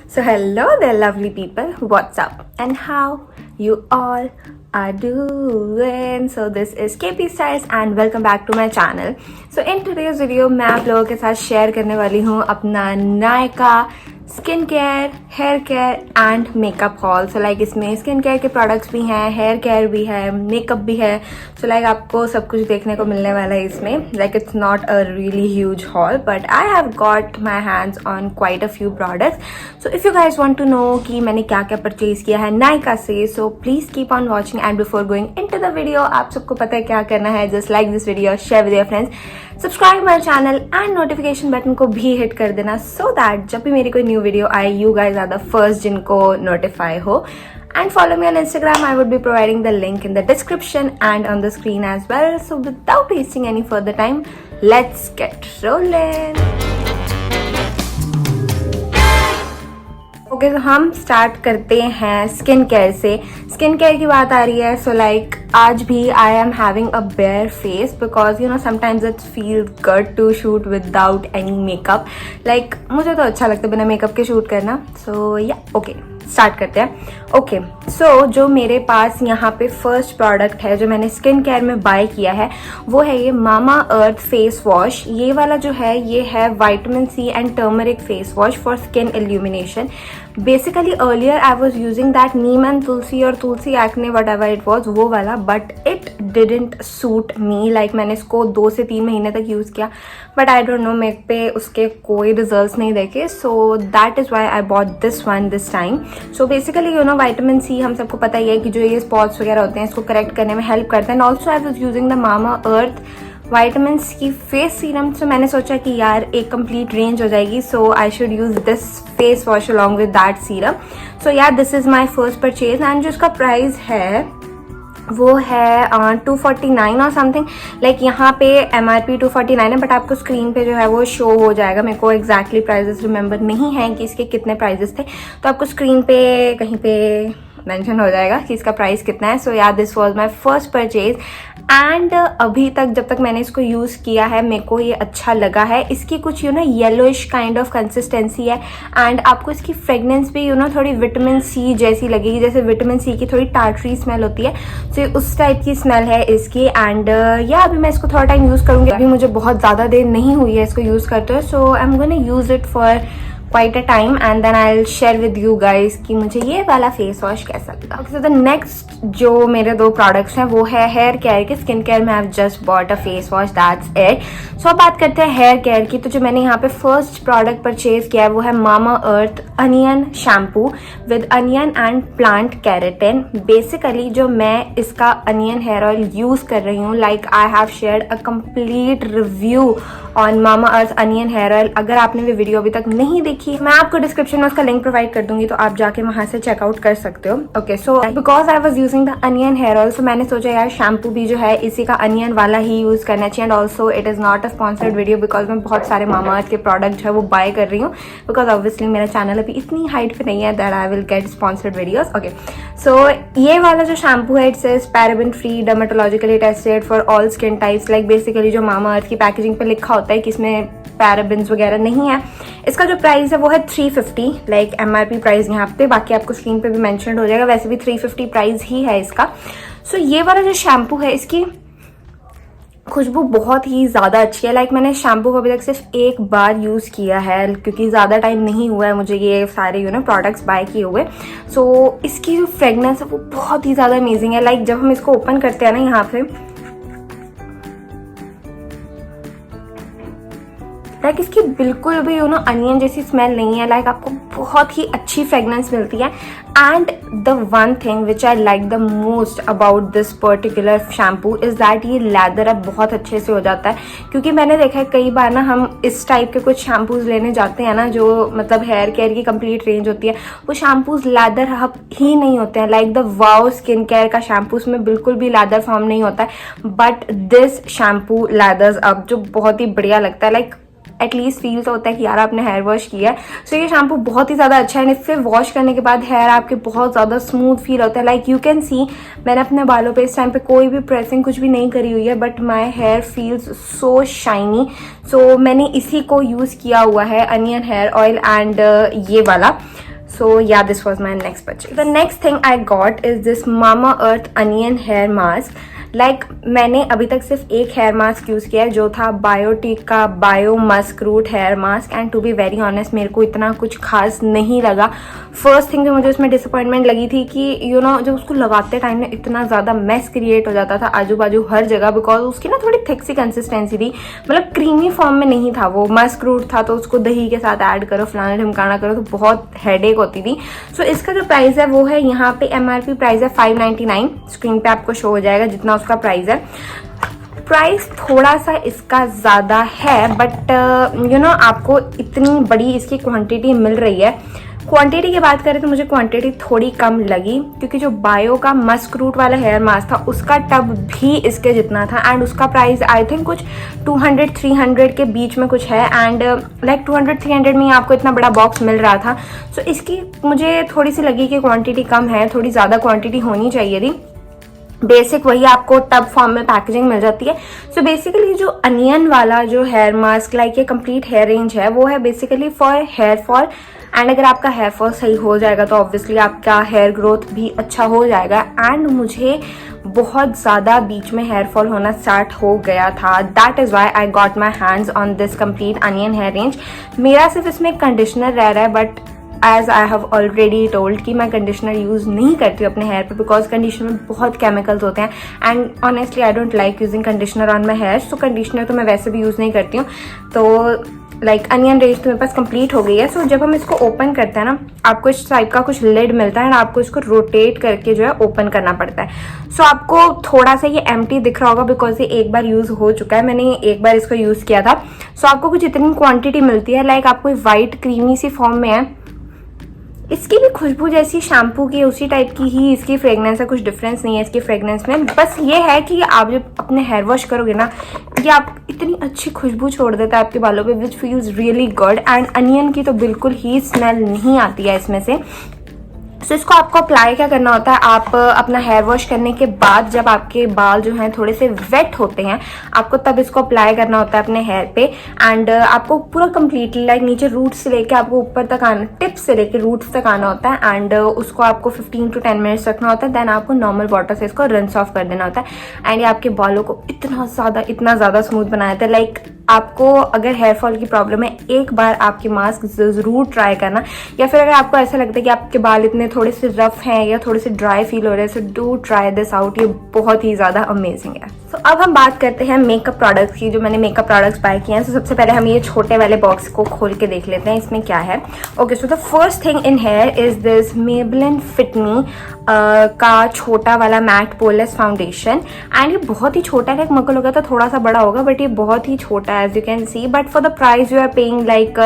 So hello there lovely people, what's up and how you all are doing? So this is KP Styles and welcome back to my channel. So in today's video मैं आप लोगों के साथ share करने वाली हूँ अपना Nykaa skin care, hair care and makeup haul. So like इसमें स्किन केयर के प्रोडक्ट्स भी हैं, हेयर केयर भी है, मेकअप भी है. सो लाइक आपको सब कुछ देखने को मिलने वाला है इसमें. Like it's not a really huge haul but I have got my hands on quite a few products. So if you guys want to know कि मैंने क्या क्या परचेज किया है नायका से, so please keep on watching and before going into the video आप सबको पता है क्या करना है. Just like this video, share with your friends, subscribe my channel and notification button को भी हिट कर देना सो दैट जब भी मेरी कोई न्यू वीडियो आए you guys are the first जिनको नोटिफाई हो. And follow me on Instagram. I would be providing the link in the description and on the screen as well. So without wasting any further time, let's get rolling. Okay, तो हम start करते हैं skin care से. Skin care की बात आ रही है. सो लाइक आज भी I am having a bare face because you know sometimes it feel good to shoot without any makeup. Like मुझे तो अच्छा लगता है बिना मेकअप के शूट करना. सो या ओके स्टार्ट करते हैं. ओके सो जो मेरे पास यहाँ पे फर्स्ट प्रोडक्ट है जो मैंने स्किन केयर में बाय किया है वो है ये मामा अर्थ फेस वॉश. ये वाला जो है ये है vitamin C and turmeric face wash for skin illumination. Basically earlier I was using that neem and tulsi और tulsi acne whatever it was वो वाला, but it didn't suit me. Like मैंने इसको 2 से 3 महीने तक यूज़ किया बट आई डोंट नो मेरे पे उसके कोई रिजल्ट्स नहीं देखे. So that is why I bought this one this time. So basically you know vitamin C हम सबको पता ही है कि जो ये स्पॉट्स वगैरह होते हैं इसको करेक्ट करने में हेल्प करता है. And also I was using the Mamaearth vitamin की फेस सीरम. सो मैंने सोचा कि यार एक कंप्लीट रेंज हो जाएगी. So I should use this face wash along with that serum. So यार this is my first purchase and जो इसका प्राइस है वो है 249 और समथिंग. लाइक यहाँ पे MRP 249 है बट आपको स्क्रीन पे जो है वो शो हो जाएगा. मेरे को एग्जैक्टली प्राइजेस रिमेंबर नहीं है कि इसके कितने प्राइजेस थे, तो आपको स्क्रीन पे कहीं पे मेंशन हो जाएगा कि इसका प्राइस कितना है. सो यार this was my first purchase and अभी तक जब तक मैंने इसको यूज़ किया है मेरे को ये अच्छा लगा है. इसकी कुछ you know yellowish kind of consistency है एंड आपको इसकी फ्रेगनेंस भी यू नो थोड़ी विटामिन सी जैसी लगेगी, जैसे विटामिन सी की थोड़ी टार्टरी स्मेल होती है. सो उस टाइप की स्मेल है इसकी. एंड या अभी मैं इसको थोड़ा टाइम यूज़ करूँगी. अभी मुझे बहुत ज़्यादा देर नहीं हुई है इसको यूज़ करते हुए. So I am gonna use it for quite a time and then I'll share with you guys कि मुझे ये वाला फेस वॉश कैसा लगा. So the next जो मेरे 2 प्रोडक्ट्स हैं वो है हेयर केयर के. स्किन केयर में I've just bought a face wash, that's it. So अब बात करते हैं हेयर केयर की. तो जो मैंने यहाँ पे फर्स्ट प्रोडक्ट परचेज किया है वो है मामा अर्थ onion shampoo with onion and plant keratin. Basically जो मैं इसका अनियन हेयर ऑयल यूज कर रही हूँ, like I have shared a complete review on mama earth onion hair oil. अगर आपने भी वीडियो अभी तक नहीं देखी मैं आपको डिस्क्रिप्शन में उसका लिंक प्रोवाइड कर दूंगी तो आप जाके वहां से चेकआउट कर सकते हो. Okay so because I was using the onion hair oil so मैंने सोचा यार शैम्पू भी जो है इसी का अनियन वाला ही यूज करना चाहिए. And also it is not a sponsored video because मैं बहुत सारे मामा अर्थ के प्रोडक्ट जो है वो बाय कर रही हूँ बिकॉज ऑब्वियसली मेरा चैनल अभी इतनी हाइट पे नहीं है that I will get sponsored videos. Okay so ये वाला जो शैम्पू है it's is paraben free, dermatologically tested for all skin types. Like basically जो मामा अर्थ की पैकेजिंग पे लिखा होता है कि इसमें पैराबेन्स वगैरह नहीं है. इसका जो प्राइस है वो है 350. लाइक MRP प्राइस यहाँ पे, बाकी आपको स्क्रीन पे भी मेंशन हो जाएगा. वैसे भी 350 प्राइस ही है इसका. सो ये वाला जो शैम्पू है इसकी खुशबू बहुत ही ज़्यादा अच्छी है. लाइक मैंने शैम्पू को अभी तक सिर्फ एक बार यूज़ किया है क्योंकि ज़्यादा टाइम नहीं हुआ है मुझे ये सारे यू नो प्रोडक्ट्स बाय किए हुए. सो इसकी जो फ्रेगनेंस है वो बहुत ही ज़्यादा अमेजिंग है. लाइक जब हम इसको ओपन करते हैं ना यहाँ पे लाइक इसकी बिल्कुल भी यू नो अनियन जैसी स्मेल नहीं है. लाइक आपको बहुत ही अच्छी फ्रेगनेंस मिलती है. And the one thing which I like the most about this particular shampoo is that ये लैदर अप बहुत अच्छे से हो जाता है. क्योंकि मैंने देखा है कई बार ना हम इस टाइप के कुछ शैम्पूज लेने जाते हैं ना जो मतलब हेयर केयर की कंप्लीट रेंज होती है, वो शैम्पूज लैदर अप ही नहीं होते हैं. Like the wow skin care का शैम्पू उसमें बिल्कुल भी लैदर फॉर्म नहीं होता है but this shampoo leathers up जो बहुत ही बढ़िया लगता है. लाइक एटलीस्ट फील तो होता है कि यार आपने हेयर वॉश किया है. सो ये शैम्पू बहुत ही ज़्यादा अच्छा है. इससे वॉश करने के बाद हेयर आपके बहुत ज़्यादा स्मूथ फील होता है. लाइक यू कैन सी मैंने अपने बालों पे इस टाइम पे कोई भी प्रेसिंग कुछ भी नहीं करी हुई है but my hair feels so shiny. So मैंने इसी को यूज़ किया हुआ है अनियन हेयर ऑयल एंड ये वाला. So yeah, this was my next purchase. The next thing I got is this Mamaearth Onion Hair Mask. मैंने अभी तक सिर्फ एक हेयर मास्क यूज़ किया है जो था बायोटिक का bio musk root hair mask, and to be very honest मेरे को इतना कुछ खास नहीं लगा. फर्स्ट थिंग जो मुझे उसमें डिसअपॉइंटमेंट लगी थी कि यू नो जब उसको लगाते टाइम में इतना ज़्यादा मेस क्रिएट हो जाता था आजू बाजू हर जगह, बिकॉज उसकी ना थोड़ी थिक सी कंसिस्टेंसी थी, मतलब क्रीमी फॉर्म में नहीं था वो. मस्क रूट था तो उसको दही के साथ ऐड करो, फलाना ढमकाना करो, तो बहुत हेडेक होती थी. सो इसका जो प्राइस है वो है, यहाँ पे MRP प्राइस है 599. स्क्रीन पे आपको शो हो जाएगा जितना उसका प्राइस है. प्राइस थोड़ा सा इसका ज़्यादा है, बट यू नो आपको इतनी बड़ी इसकी क्वांटिटी मिल रही है. क्वांटिटी की बात करें तो मुझे क्वांटिटी थोड़ी कम लगी, क्योंकि जो बायो का मस्क रूट वाला हेयर मास्क था उसका टब भी इसके जितना था, एंड उसका प्राइस आई थिंक कुछ 200-300 के बीच में कुछ है, एंड लाइक 200-300 में ही आपको इतना बड़ा बॉक्स मिल रहा था. सो इसकी मुझे थोड़ी सी लगी कि क्वांटिटी कम है, थोड़ी ज़्यादा क्वांटिटी होनी चाहिए थी. बेसिक वही आपको टब फॉर्म में पैकेजिंग मिल जाती है. सो बेसिकली जो अनियन वाला जो हेयर मास्क लाइक ये कंप्लीट हेयर रेंज है वो है basically for hair fall, and अगर आपका हेयर फॉल सही हो जाएगा तो ऑब्वियसली आपका हेयर ग्रोथ भी अच्छा हो जाएगा. एंड मुझे बहुत ज़्यादा बीच में हेयर फॉल होना स्टार्ट हो गया था. That is why I got my hands on this complete onion hair range. मेरा सिर्फ इसमें कंडीशनर रह रहा है, but as I have already told कि मैं कंडीशनर यूज़ नहीं करती हूँ अपने हेयर पे, बिकॉज कंडीशनर में बहुत केमिकल्स होते हैं, and honestly I don't like using conditioner on my hair. So conditioner तो मैं वैसे भी यूज़ नहीं करती हूँ. तो लाइक अनियन रेंज तो मेरे पास कंप्लीट हो गई है. सो जब हम इसको ओपन करते हैं ना, आपको इस टाइप का कुछ लिड मिलता है, एंड आपको इसको रोटेट करके जो है ओपन करना पड़ता है. सो आपको थोड़ा सा ये एम्प्टी दिख रहा होगा बिकॉज ये एक बार यूज़ हो चुका है, मैंने एक बार इसको यूज़ किया था. सो आपको कुछ इतनी क्वांटिटी मिलती है, लाइक आपको वाइट क्रीमी सी फॉर्म में है. इसकी भी खुशबू जैसी शैम्पू की उसी टाइप की ही इसकी फ्रेगनेंस है, कुछ डिफरेंस नहीं है इसकी फ्रेगनेंस में. बस ये है कि आप जब अपने हेयर वॉश करोगे ना, ये आप इतनी अच्छी खुशबू छोड़ देता है आपके बालों पे, विच feels really good. And onion की तो बिल्कुल ही स्मेल नहीं आती है इसमें से. सो इसको आपको अप्लाई क्या करना होता है, आप अपना हेयर वॉश करने के बाद जब आपके बाल जो हैं थोड़े से वेट होते हैं, आपको तब इसको अप्लाई करना होता है अपने हेयर पे. एंड आपको पूरा कंप्लीटली लाइक नीचे रूट्स से लेके आपको ऊपर तक आना, टिप्स से लेके रूट्स तक आना होता है. एंड उसको आपको 15 to 10 मिनट्स रखना होता है. देन आपको नॉर्मल वाटर से इसको रिंस ऑफ कर देना होता है. एंड ये आपके बालों को इतना ज़्यादा स्मूथ बना देता है. लाइक आपको अगर हेयर फॉल की प्रॉब्लम है, एक बार आपके मास्क ज़रूर ट्राई करना. या फिर अगर आपको ऐसा लगता है कि आपके बाल इतने थोड़े से रफ हैं या थोड़े से ड्राई फील हो रहे हैं, so do try this out. ये बहुत ही ज़्यादा अमेजिंग है. सो अब हम बात करते हैं मेकअप प्रोडक्ट्स की, जो मैंने मेकअप प्रोडक्ट्स बाय किए हैं. तो सबसे पहले हम ये छोटे वाले बॉक्स को खोल के देख लेते हैं इसमें क्या है. Okay, so the first thing in here is this Maybelline fit me का छोटा वाला मैट पोरलेस फाउंडेशन. एंड ये बहुत ही छोटा है, मेरे को लगा था थोड़ा सा बड़ा होगा, बट ये बहुत ही छोटा है as you can see. But for the price you are paying like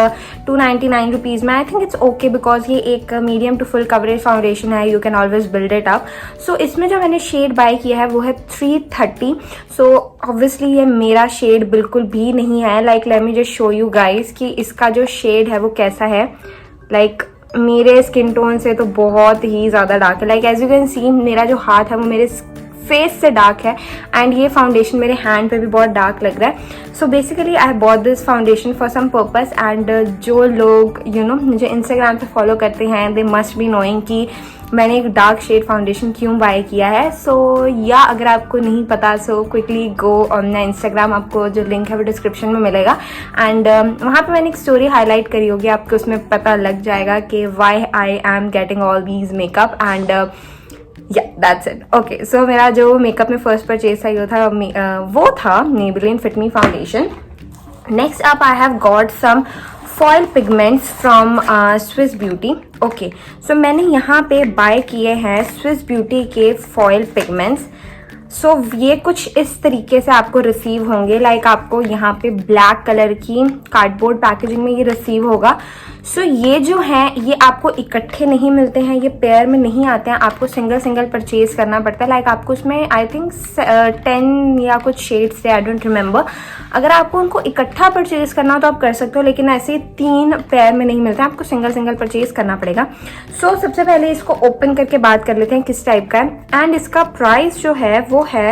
299 rupees में, I think it's okay, because ये एक medium to full coverage foundation है. You can always build it up. So इसमें जो मैंने शेड बाय किया है वो है 330. सो ऑब्वियसली ये मेरा शेड बिल्कुल भी नहीं है. Like late me just show you guys कि इसका जो शेड है वो कैसा है. लाइक मेरे स्किन टोन से तो बहुत ही ज़्यादा डार्क है. Like as you can see मेरा जो हाथ है वो मेरे फेस से डार्क है, एंड ये फाउंडेशन मेरे हैंड पे भी बहुत डार्क लग रहा है. So basically I bought this foundation for some purpose. And जो लोग यू नो मुझे इंस्टाग्राम पे फॉलो करते हैं, दे मस्ट बी नोइंग कि मैंने एक डार्क शेड फाउंडेशन क्यों बाय किया है. सो या अगर आपको नहीं पता, so quickly go on the Instagram, आपको जो लिंक है वो डिस्क्रिप्शन में मिलेगा. एंड वहाँ पे मैंने एक स्टोरी हाईलाइट करी होगी, आपको उसमें पता लग जाएगा कि why I am getting all these makeup. And या दैट्स इट. ओके, सो मेरा जो मेकअप में फर्स्ट परचेज था वो था Maybelline fit me foundation. Next up I have got some foil pigments from Swiss beauty. Okay, so मैंने यहाँ पे बाय किए हैं स्विस ब्यूटी के फॉयल पिगमेंट्स. सो ये कुछ इस तरीके से आपको रिसीव होंगे. लाइक आपको यहाँ पे ब्लैक कलर की कार्डबोर्ड पैकेजिंग में ये रिसीव होगा. सो ये जो हैं ये आपको इकट्ठे नहीं मिलते हैं, ये पेयर में नहीं आते हैं, आपको सिंगल सिंगल परचेज करना पड़ता है. लाइक आपको इसमें आई थिंक 10 या कुछ शेड्स थे, आई डोंट रिमेंबर. अगर आपको उनको इकट्ठा परचेज करना हो तो आप कर सकते हो, लेकिन ऐसे 3 पेयर में नहीं मिलते हैं, आपको सिंगल सिंगल परचेज करना पड़ेगा. सो सबसे पहले इसको ओपन करके बात कर लेते हैं किस टाइप का है. एंड इसका प्राइस जो है वो है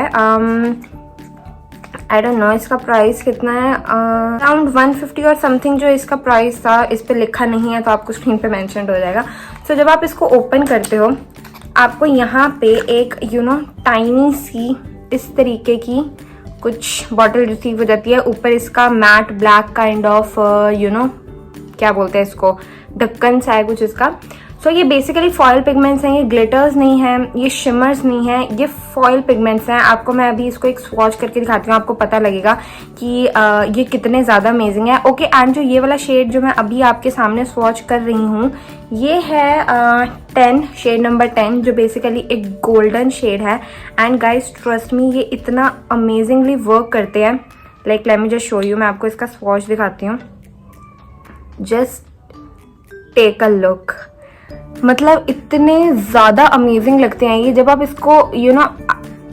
आई डोंट नो इसका प्राइस कितना है, अराउंड 150 और समथिंग जो इसका प्राइस था. इस पे लिखा नहीं है तो आपको स्क्रीन पे मेंशन हो जाएगा. सो जब आप इसको ओपन करते हो आपको यहाँ पे एक टाइनी सी इस तरीके की कुछ बॉटल रिसीव हो जाती है। ऊपर इसका मैट ब्लैक काइंड ऑफ क्या बोलते हैं इसको, ढक्कन सा है कुछ इसका। सो ये बेसिकली फॉयल पिगमेंट्स हैं, ये ग्लिटर्स नहीं है, ये शिमर्स नहीं है, ये फॉयल पिगमेंट्स हैं। आपको मैं अभी इसको एक स्वॉच करके दिखाती हूँ, आपको पता लगेगा कि ये कितने ज़्यादा अमेजिंग है। ओके, एंड जो ये वाला शेड जो मैं अभी आपके सामने स्वॉच कर रही हूँ ये है 10 शेड नंबर 10, जो बेसिकली एक गोल्डन शेड है। एंड गाइस ट्रस्ट मी, ये इतना अमेजिंगली वर्क करते हैं। Like late me just show you, मैं आपको इसका स्वॉच दिखाती हूँ। जस्ट टेक अ लुक, मतलब इतने ज़्यादा अमेजिंग लगते हैं ये। जब आप इसको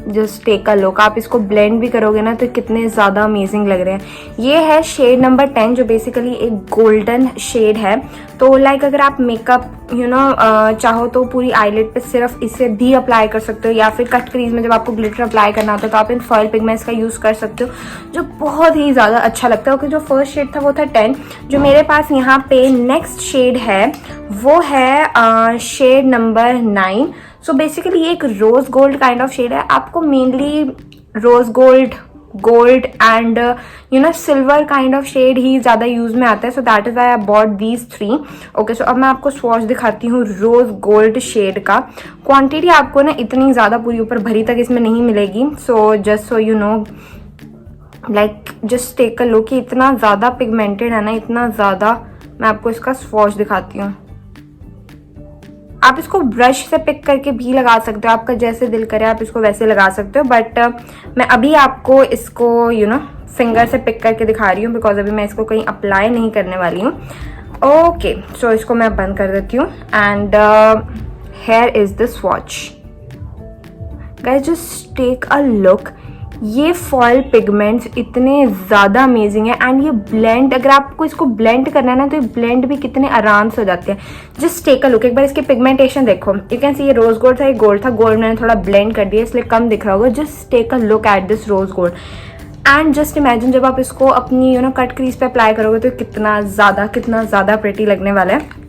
जस्ट टेक अ लुक, आप इसको ब्लेंड भी करोगे ना तो कितने ज़्यादा अमेजिंग लग रहे हैं। ये है शेड नंबर 10 जो बेसिकली एक गोल्डन शेड है। तो लाइक अगर आप मेकअप चाहो तो पूरी आईलिड पे सिर्फ इसे भी अप्लाई कर सकते हो, या फिर कट क्रीज में जब आपको ग्लिटर अप्लाई करना होता है तो आप इन फॉयल पिगमेंट्स का यूज़ कर सकते हो, जो बहुत ही ज़्यादा अच्छा लगता है। ओके, जो फर्स्ट शेड था वो था 10। जो मेरे पास यहाँ पे नेक्स्ट शेड है वो है शेड नंबर 9। सो बेसिकली ये एक rose gold kind of shade है। आपको mainly rose gold, gold and silver kind of shade ही ज़्यादा यूज में आता है। So that is I I bought these 3। Okay, so अब मैं आपको स्वॉच दिखाती हूँ रोज गोल्ड शेड का। क्वांटिटी आपको ना इतनी ज़्यादा पूरी ऊपर भरी तक इसमें नहीं मिलेगी। So just so you know, like just take a look, इतना ज़्यादा पिगमेंटेड है ना, इतना ज़्यादा। मैं आपको इसका स्वॉच दिखाती हूँ। आप इसको ब्रश से पिक करके भी लगा सकते हो, आपका जैसे दिल करे आप इसको वैसे लगा सकते हो। बट मैं अभी आपको इसको फिंगर से पिक करके दिखा रही हूँ, बिकॉज अभी मैं इसको कहीं अप्लाई नहीं करने वाली हूँ। ओके, सो इसको मैं बंद कर देती हूँ। And hair is the swatch. Guys just take a look, ये फॉयल पिगमेंट्स इतने ज़्यादा अमेजिंग है। एंड ये ब्लेंड, अगर आपको इसको ब्लेंड करना है ना तो ये ब्लेंड भी कितने आराम से हो जाते हैं। जस्ट टेक अ लुक, एक बार इसकी पिगमेंटेशन देखो। यू कैन सी ये रोज गोल्ड था, ये गोल्ड था, गोल्ड मैंने थोड़ा ब्लेंड कर दिया इसलिए कम दिख रहा होगा। Just take a look at this rose gold and just imagine जब आप इसको अपनी कट क्रीज पे अप्लाई करोगे तो कितना ज़्यादा प्रिटी लगने वाला है।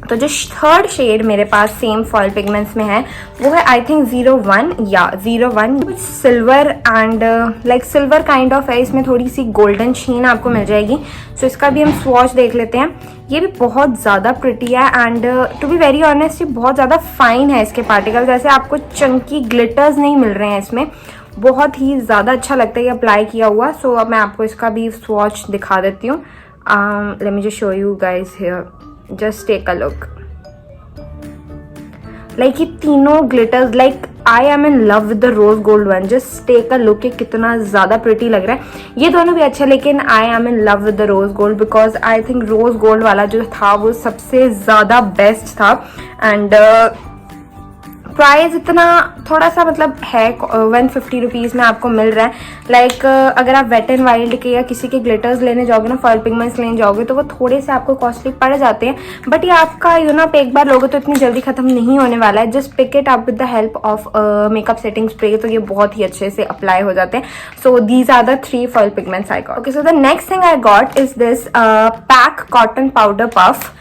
तो जो थर्ड शेड मेरे पास सेम फॉयल पिगमेंट्स में है वो है आई थिंक 01 या 01। कुछ silver and like silver kind of है, इसमें थोड़ी सी गोल्डन शीन आपको मिल जाएगी। सो इसका भी हम स्वॉच देख लेते हैं। ये भी बहुत ज़्यादा प्रिटी है and to be very honest ये बहुत ज़्यादा फाइन है। इसके पार्टिकल जैसे आपको चंकी ग्लिटर्स नहीं मिल रहे हैं इसमें, बहुत ही ज़्यादा अच्छा लगता है ये अप्लाई किया हुआ। सो अब मैं आपको इसका भी स्वॉच दिखा देती हूँ। Let me just show you guys here, just take a look. Like ये तीनों glitters, like I am in love with the rose gold one. Just take a look, कितना ज़्यादा प्रिटी लग रहा है। ये दोनों भी अच्छे, लेकिन I am in love with the rose gold because I think rose gold वाला जो था वो सबसे ज़्यादा बेस्ट था। एंड प्राइस इतना थोड़ा सा मतलब है 150 रुपीज़ में आपको मिल रहा है। लाइक अगर आप वेट एंड वाइल्ड के या किसी के ग्लिटर्स लेने जाओगे ना, फॉयल पिगमेंट्स लेने जाओगे तो वो थोड़े से आपको कॉस्टली पड़ जाते हैं। बट ये आपका आप एक बार लोगे तो इतनी जल्दी खत्म नहीं होने वाला है। Just pick it up with the help of makeup setting spray, तो ये बहुत ही अच्छे से अप्लाई हो जाते हैं। So these are the 3 foil pigments I got. Okay, so the next thing I got is this PAC cotton powder puff.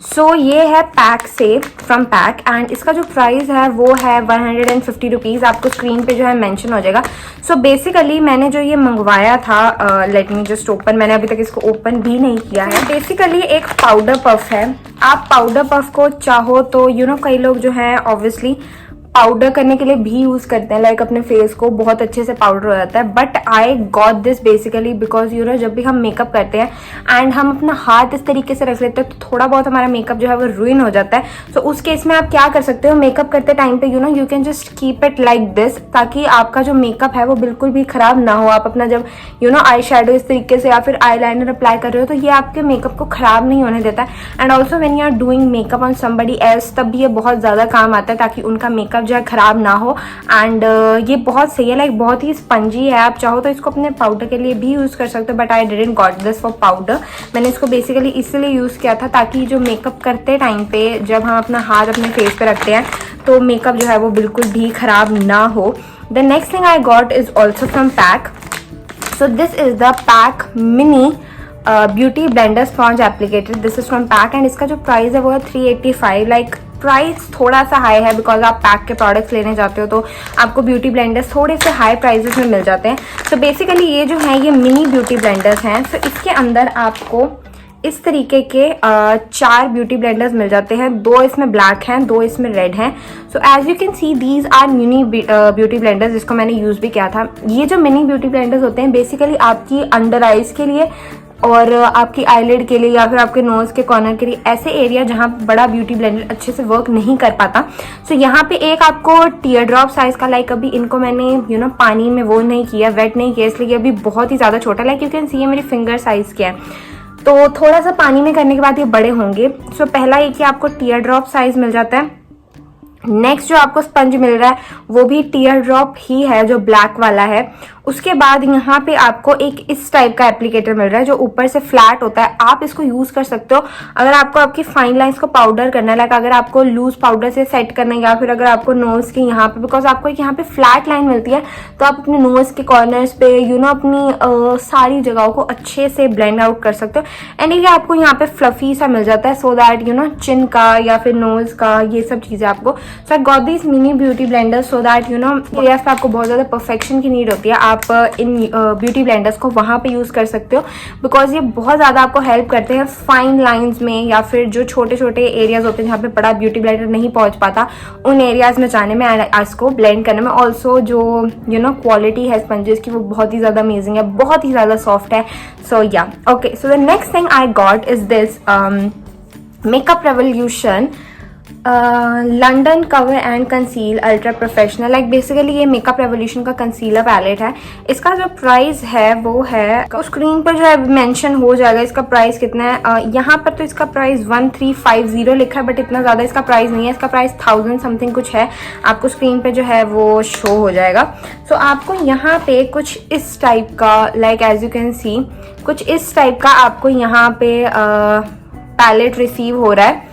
So ये है पैक से, फ्रॉम पैक, एंड इसका जो प्राइस है वो है 150 रुपीज़। आपको स्क्रीन पे जो है मेंशन हो जाएगा। सो बेसिकली मैंने जो ये मंगवाया था, लेट मी जस्ट ओपन, मैंने अभी तक इसको ओपन भी नहीं किया है। बेसिकली एक पाउडर पफ है। आप पाउडर पफ को चाहो तो कई लोग जो है ऑब्वियसली पाउडर करने के लिए भी यूज करते हैं, लाइक अपने फेस को बहुत अच्छे से पाउडर हो जाता है। But I got this basically because जब भी हम मेकअप करते हैं एंड हम अपना हाथ इस तरीके से रख लेते हैं तो थोड़ा बहुत हमारा मेकअप जो है वो रुइन हो जाता है। सो उस केस में आप क्या कर सकते हो, मेकअप करते टाइम पे you can just keep it like this, ताकि आपका जो मेकअप है वो बिल्कुल भी खराब ना हो। आप अपना जब आई शेडो इस तरीके से या फिर आई लाइनर अप्लाई कर रहे हो तो ये आपके मेकअप को खराब नहीं होने देता है। And also when you are doing makeup on somebody else, तब भी ये बहुत ज़्यादा काम आता है ताकि उनका मेकअप जो है खराब ना हो। एंड ये बहुत सही है, लाइक बहुत ही स्पंजी है। आप चाहो तो इसको अपने पाउडर के लिए भी यूज़ कर सकते हो, but I didn't got this for powder. मैंने इसको बेसिकली इसलिए यूज़ किया था ताकि जो मेकअप करते टाइम पे जब हम अपना हाथ अपने फेस पे रखते हैं तो मेकअप जो है वो बिल्कुल भी खराब ना हो। The next thing I got is also from PAC. So this is the PAC mini beauty blender sponge applicator. This is from PAC and इसका जो प्राइस है वो है 385। लाइक प्राइस थोड़ा सा हाई है बिकॉज आप पैक के प्रोडक्ट्स लेने जाते हो तो आपको ब्यूटी ब्लेंडर्स थोड़े से हाई प्राइजेस में मिल जाते हैं। तो बेसिकली ये जो है ये मिनी ब्यूटी ब्लेंडर्स हैं। तो इसके अंदर आपको इस तरीके के 4 ब्यूटी ब्लेंडर्स मिल जाते हैं। 2 इसमें ब्लैक हैं, 2 इसमें रेड हैं। So as you can see these are mini beauty blenders, जिसको मैंने यूज़ भी किया था। ये जो मिनी ब्यूटी ब्लेंडर्स होते हैं बेसिकली आपकी अंडर आइज के लिए और आपकी आईलिड के लिए या फिर आपके नोज के कॉर्नर के लिए, ऐसे एरिया जहाँ बड़ा ब्यूटी ब्लेंडर अच्छे से वर्क नहीं कर पाता। सो यहाँ पे एक आपको टीयर ड्रॉप साइज का, लाइक अभी इनको मैंने पानी में वो नहीं किया, वेट नहीं किया, इसलिए अभी बहुत ही ज़्यादा छोटा, लाइक यू कैन सी ये मेरी फिंगर साइज के है। तो थोड़ा सा पानी में करने के बाद ये बड़े होंगे। सो पहला एक ही आपको टीयर ड्रॉप साइज मिल जाता है। नेक्स्ट जो आपको स्पंज मिल रहा है वो भी टीयर ड्रॉप ही है, जो ब्लैक वाला है। उसके बाद यहाँ पे आपको एक इस टाइप का एप्लीकेटर मिल रहा है जो ऊपर से फ्लैट होता है। आप इसको यूज कर सकते हो अगर आपको आपकी फाइन लाइंस को पाउडर करना है, लाइक अगर आपको लूज पाउडर से सेट करना है या फिर अगर आपको नोज के यहाँ पे, बिकॉज आपको एक यहाँ पे फ्लैट लाइन मिलती है तो आप अपने नोज के कॉर्नर्स पे अपनी सारी जगहों को अच्छे से ब्लेंड आउट कर सकते हो। एंड ये आपको यहाँ पे फ्लफी सा मिल जाता है सो दैट चिन का या फिर नोज का ये सब चीजें आपको। So I got this mini beauty blender so that areas पे आपको बहुत ज्यादा परफेक्शन की नीड होती है, आप इन ब्यूटी ब्लेंडर्स को वहां पे यूज कर सकते हो बिकॉज ये बहुत ज्यादा आपको हेल्प करते हैं फाइन लाइंस में या फिर जो छोटे छोटे एरियाज होते हैं जहाँ पे बड़ा ब्यूटी ब्लेंडर नहीं पहुंच पाता, उन एरियाज में जाने में, इसको ब्लेंड करने में। ऑल्सो जो क्वालिटी है स्पंजेस की वो बहुत ही ज्यादा अमेजिंग है, बहुत ही ज्यादा सॉफ्ट है। सो या okay, so the next thing I got is this makeup revolution London cover and conceal ultra professional. Like basically ये मेकअप रेवोल्यूशन का कंसीलर पैलेट है। इसका जो प्राइस है वो है, स्क्रीन पर जो है मेंशन हो जाएगा इसका प्राइस कितना है। यहाँ पर तो इसका प्राइस 1350 लिखा है बट इतना ज़्यादा इसका प्राइस नहीं है, इसका प्राइस 1000 समथिंग कुछ है। आपको स्क्रीन पे जो है वो शो हो जाएगा। सो आपको यहाँ पे कुछ इस टाइप का, like as you can see, कुछ इस टाइप का आपको यहाँ पे पैलेट रिसीव हो रहा है।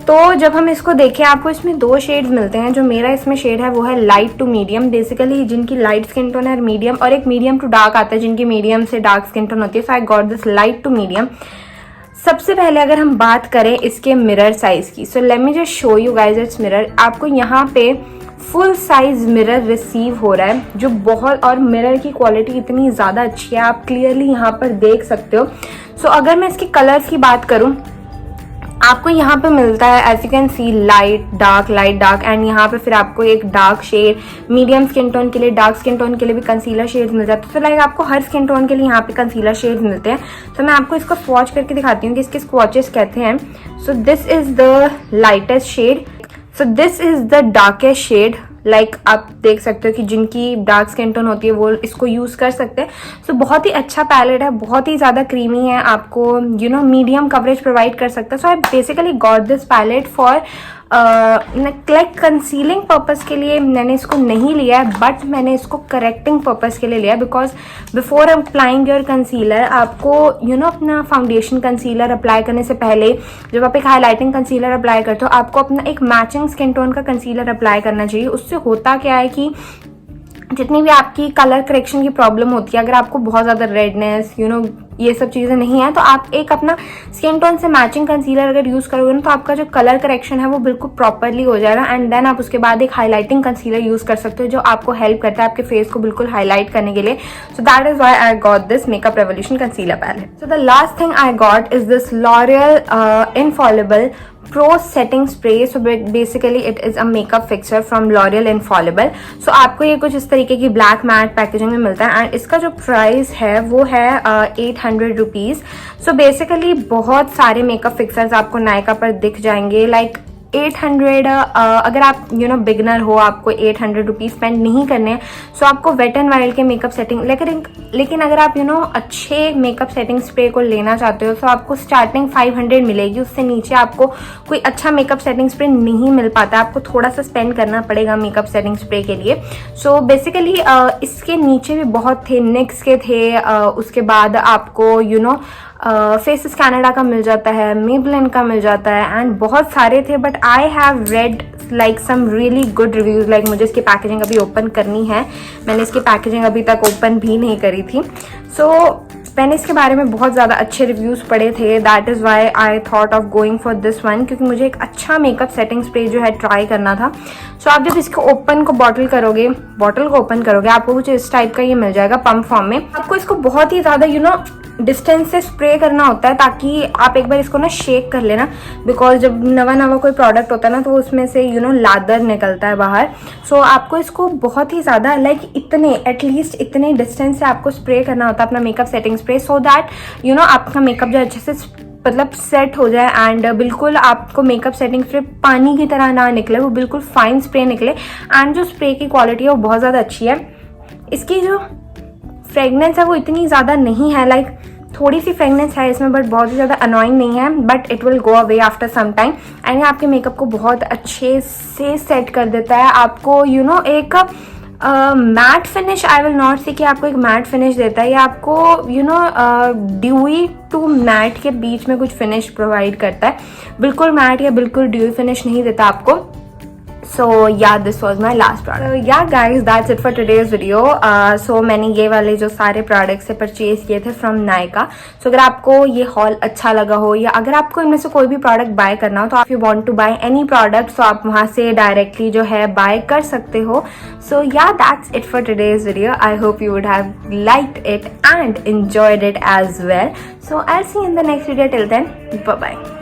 तो जब हम इसको देखें आपको इसमें 2 शेड्स मिलते हैं। जो मेरा इसमें शेड है वो है लाइट टू मीडियम। बेसिकली जिनकी लाइट स्किन टोन है मीडियम, और एक मीडियम टू डार्क आता है जिनकी मीडियम से डार्क स्किन टोन होती है। So I got this light to medium. सबसे पहले अगर हम बात करें इसके मिरर साइज की, so let me just show you guys it's mirror. आपको यहाँ पे फुल साइज मिरर रिसीव हो रहा है जो बहुत, और मिरर की क्वालिटी इतनी ज़्यादा अच्छी है, आप क्लियरली यहाँ पर देख सकते हो। सो अगर मैं इसके कलर्स की बात करूँ, आपको यहाँ पे मिलता है as you can see light dark and यहाँ पे फिर आपको एक dark shade, medium skin tone के लिए, डार्क स्किन टोन के लिए भी कंसीलर शेड्स मिल जाते हैं। तो लाइक आपको हर स्किन टोन के लिए यहाँ पे कंसीलर शेड्स मिलते हैं। तो मैं आपको इसको स्वॉच करके दिखाती हूँ कि इसके स्वॉचेस कहते हैं। So this is the lightest shade, so this is the darkest shade. Like आप देख सकते हो कि जिनकी डार्क स्किन टोन होती है वो इसको यूज कर सकते हैं। सो बहुत ही अच्छा पैलेट है, बहुत ही ज्यादा क्रीमी है, आपको मीडियम कवरेज प्रोवाइड कर सकता है। So I basically got this palette for like concealing purpose के लिए मैंने इसको नहीं लिया है, बट मैंने इसको करेक्टिंग पर्पस के लिए लिया because before applying your concealer आपको अपना फाउंडेशन कंसीलर अप्लाई करने से पहले जब आप एक हाईलाइटिंग कंसीलर अप्लाई करते हो आपको अपना एक मैचिंग स्किन टोन का कंसीलर अप्लाई करना चाहिए। उससे होता क्या है कि जितनी भी आपकी कलर करेक्शन की प्रॉब्लम होती है, अगर आपको बहुत ज़्यादा रेडनेस ये सब चीज़ें नहीं है, तो आप एक अपना स्किन टोन से मैचिंग कंसीलर अगर यूज़ करोगे ना तो आपका जो कलर करेक्शन है वो बिल्कुल प्रॉपरली हो जाएगा। एंड देन आप उसके बाद एक हाईलाइटिंग कंसीलर यूज़ कर सकते हो जो आपको हेल्प करता है आपके फेस को बिल्कुल हाईलाइट करने के लिए। So that is why I got this makeup revolution concealer palette. So the last thing I got is this L'Oreal infallible Pro Setting Spray. So basically it is a makeup fixer from L'Oreal Infallible. So आपको ये कुछ इस तरीके की black matte packaging में मिलता है and इसका जो प्राइस है वो है 800 रुपीज़। सो बेसिकली बहुत सारे मेकअप फिक्सर्स आपको नायका पर दिख जाएंगे, लाइक 800 अगर आप बिगनर हो, आपको 800 रुपीज़ स्पेंड नहीं करने हैं। सो आपको वेट एंड वाइल्ड के मेकअप सेटिंग, लेकिन अगर आप अच्छे मेकअप सेटिंग स्प्रे को लेना चाहते हो तो आपको स्टार्टिंग 500 मिलेगी, उससे नीचे आपको कोई अच्छा मेकअप सेटिंग स्प्रे नहीं मिल पाता, आपको थोड़ा सा स्पेंड करना पड़ेगा मेकअप सेटिंग स्प्रे के लिए। सो बेसिकली इसके नीचे भी बहुत थे, निक्स के थे, उसके बाद आपको फेसेस कनाडा का मिल जाता है, मेबलिन का मिल जाता है एंड बहुत सारे थे। But I have read like some really good reviews. लाइक मुझे इसकी पैकेजिंग अभी ओपन करनी है, मैंने इसकी पैकेजिंग अभी तक ओपन भी नहीं करी थी। सो मैंने इसके बारे में बहुत ज़्यादा अच्छे रिव्यूज़ पढ़े थे, that is why I thought of going for this one, क्योंकि मुझे एक अच्छा मेकअप सेटिंग स्प्रे जो है ट्राई करना था। सो आप जब इसको बॉटल को ओपन करोगे आपको कुछ इस टाइप का ये मिल जाएगा पंप फॉर्म में। आपको इसको बहुत ही ज़्यादा डिस्टेंस से स्प्रे करना होता है, ताकि आप एक बार इसको ना शेक कर लेना, बिकॉज जब नवा कोई प्रोडक्ट होता है ना तो उसमें से लादर निकलता है बाहर। सो आपको इसको बहुत ही ज़्यादा एटलीस्ट इतने डिस्टेंस से आपको स्प्रे करना होता है अपना makeup setting spray, so that आपका मेकअप जो अच्छे से सेट हो जाए एंड बिल्कुल आपको मेकअप सेटिंग स्प्रे पानी की तरह ना निकले, वो बिल्कुल फाइन स्प्रे निकले। एंड जो स्प्रे की क्वालिटी है वो बहुत ज़्यादा अच्छी है। इसकी जो फ्रेगनेंस है वो इतनी ज़्यादा नहीं है, थोड़ी सी फ्रेगनेंस है इसमें, बट बहुत ही ज़्यादा अनोइंग नहीं है, but it will go away after some time. And आपके मेकअप को बहुत अच्छे से सेट कर देता है। आपको एक matte finish, I will not से कि आपको एक मैट फिनिश देता है, या आपको ड्यूई टू मैट के बीच में कुछ फिनिश प्रोवाइड करता है। बिल्कुल मैट या बिल्कुल ड्यूई फिनिश नहीं देता आपको। So yeah, this was my last product. So yeah guys, that's it for today's video. So मैंने ये वाले जो सारे प्रोडक्ट्स से परचेज किए थे फ्रॉम नायका। सो अगर आपको ये हॉल अच्छा लगा हो, या अगर आपको इनमें से कोई भी प्रोडक्ट बाय करना हो, तो आप you want to buy any product, तो आप वहाँ से डायरेक्टली जो है बाय कर सकते हो। सो yeah, that's it for today's video. I hope you would have liked it and enjoyed it as well. So I'll see you in the next video. Till then, bye bye.